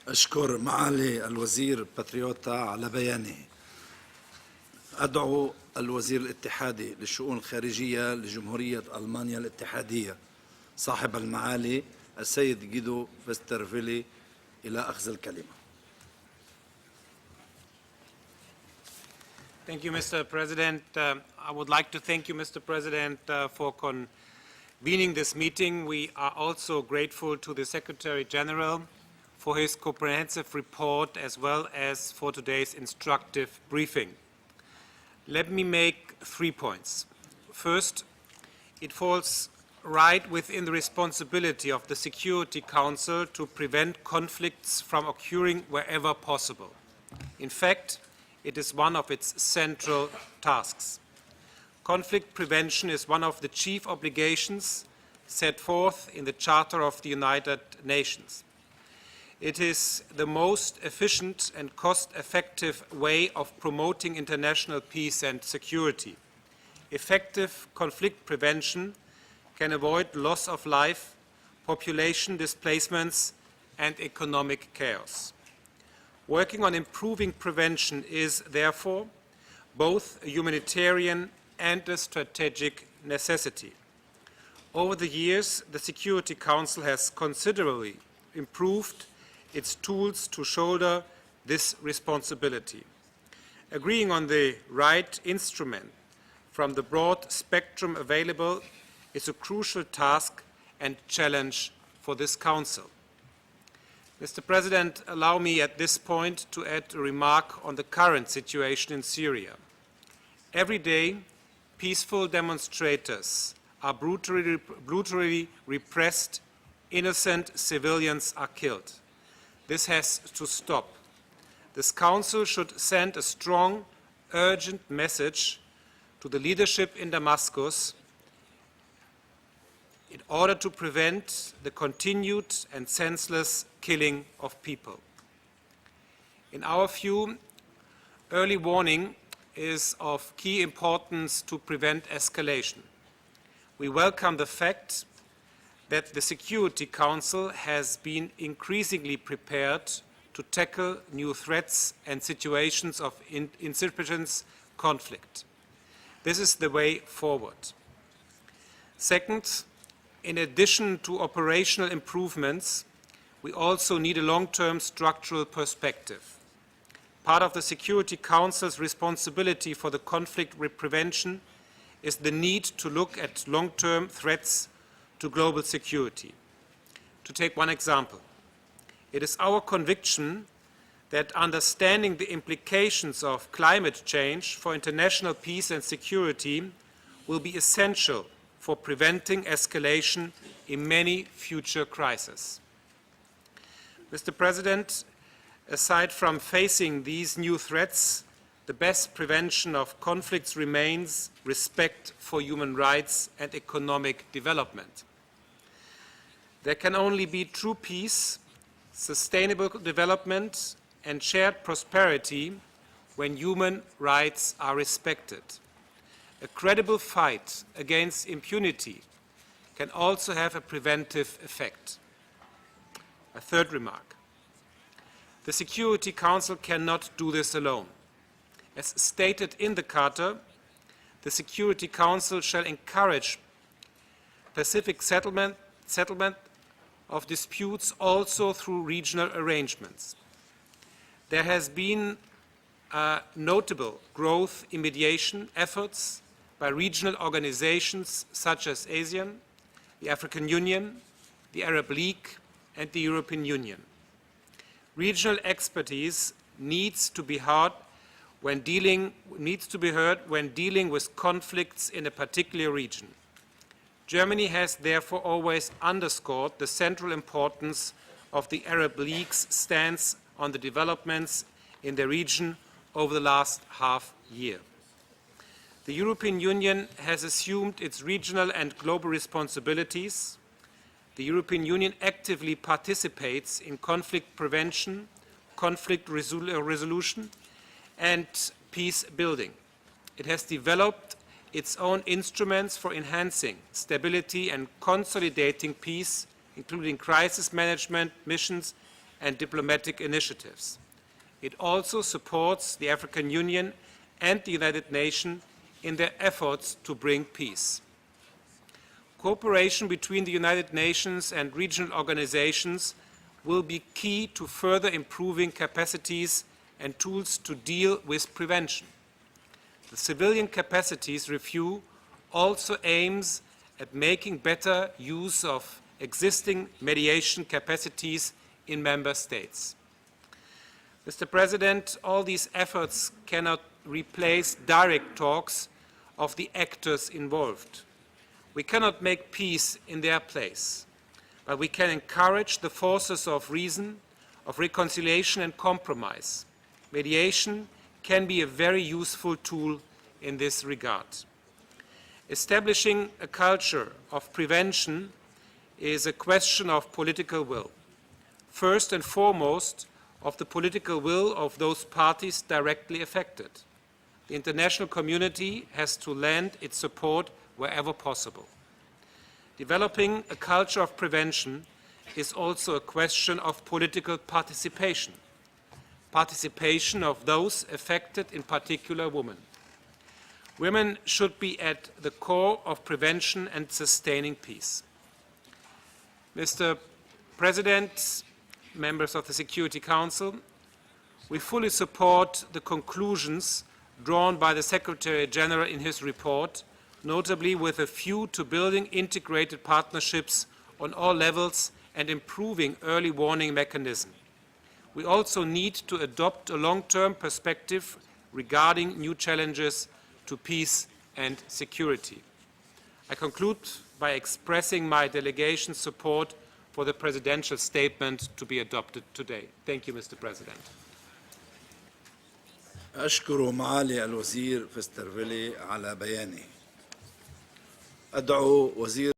أشكر معالي الوزير باتريوتا على بيانه. أدعو الوزير الاتحادي للشؤون الخارجية لجمهورية ألمانيا الاتحادية صاحب المعالي السيد جيدو فيسترفيلي إلى أخذ الكلمة. Thank you, Mr. President. I would like to thank you, Mr. President, for convening this meeting. We are also grateful to the Secretary General for his comprehensive report as well as for today's instructive briefing. Let me make 3 points. First, it falls right within the responsibility of the Security Council to prevent conflicts from occurring wherever possible. In fact, it is one of its central tasks. Conflict prevention is one of the chief obligations set forth in the Charter of the United Nations. It is the most efficient and cost-effective way of promoting international peace and security. Effective conflict prevention can avoid loss of life, population displacements, and economic chaos. Working on improving prevention is, therefore, both a humanitarian and a strategic necessity. Over the years, the Security Council has considerably improved its tools to shoulder this responsibility. Agreeing on the right instrument from the broad spectrum available is a crucial task and challenge for this Council. Mr. President, allow me at this point to add a remark on the current situation in Syria. Every day, peaceful demonstrators are brutally repressed, innocent civilians are killed. This has to stop. This Council should send a strong, urgent message to the leadership in Damascus in order to prevent the continued and senseless killing of people. In our view, early warning is of key importance to prevent escalation. We welcome the fact that the Security Council has been increasingly prepared to tackle new threats and situations of insurgents conflict. This is the way forward. Second, in addition to operational improvements, we also need a long-term structural perspective. Part of the Security Council's responsibility for the conflict prevention is the need to look at long-term threats to global security. To take one example, it is our conviction that understanding the implications of climate change for international peace and security will be essential for preventing escalation in many future crises. Mr. President, aside from facing these new threats, the best prevention of conflicts remains respect for human rights and economic development. There can only be true peace, sustainable development, and shared prosperity when human rights are respected. A credible fight against impunity can also have a preventive effect. A third remark. The Security Council cannot do this alone. As stated in the Charter, the Security Council shall encourage pacific settlement of disputes also through regional arrangements. There has been a notable growth in mediation efforts by regional organizations such as ASEAN, the African Union, the Arab League, and the European Union. Regional expertise needs to be heard when dealing with conflicts in a particular region. Germany has therefore always underscored the central importance of the Arab League's stance on the developments in the region over the last half year. The European Union has assumed its regional and global responsibilities. The European Union actively participates in conflict prevention, conflict resolution, and peace building. It has developed its own instruments for enhancing stability and consolidating peace, including crisis management missions and diplomatic initiatives. It also supports the African Union and the United Nations in their efforts to bring peace. Cooperation between the United Nations and regional organizations will be key to further improving capacities and tools to deal with prevention. The civilian capacities review also aims at making better use of existing mediation capacities in member states. Mr. President, all these efforts cannot replace direct talks of the actors involved. We cannot make peace in their place, but we can encourage the forces of reason, of reconciliation and compromise. Mediation can be a very useful tool in this regard. Establishing a culture of prevention is a question of political will. First and foremost, of the political will of those parties directly affected. The international community has to lend its support wherever possible. Developing a culture of prevention is also a question of political participation. Participation of those affected, in particular women. Women should be at the core of prevention and sustaining peace. Mr. President, members of the Security Council, we fully support the conclusions drawn by the Secretary General in his report, notably with a view to building integrated partnerships on all levels and improving early warning mechanisms. We also need to adopt a long-term perspective regarding new challenges to peace and security. I conclude by expressing my delegation's support for the presidential statement to be adopted today. Thank you, Mr. President. أشكر معالي الوزير فيسترفيلي على بيانه. أدعو وزير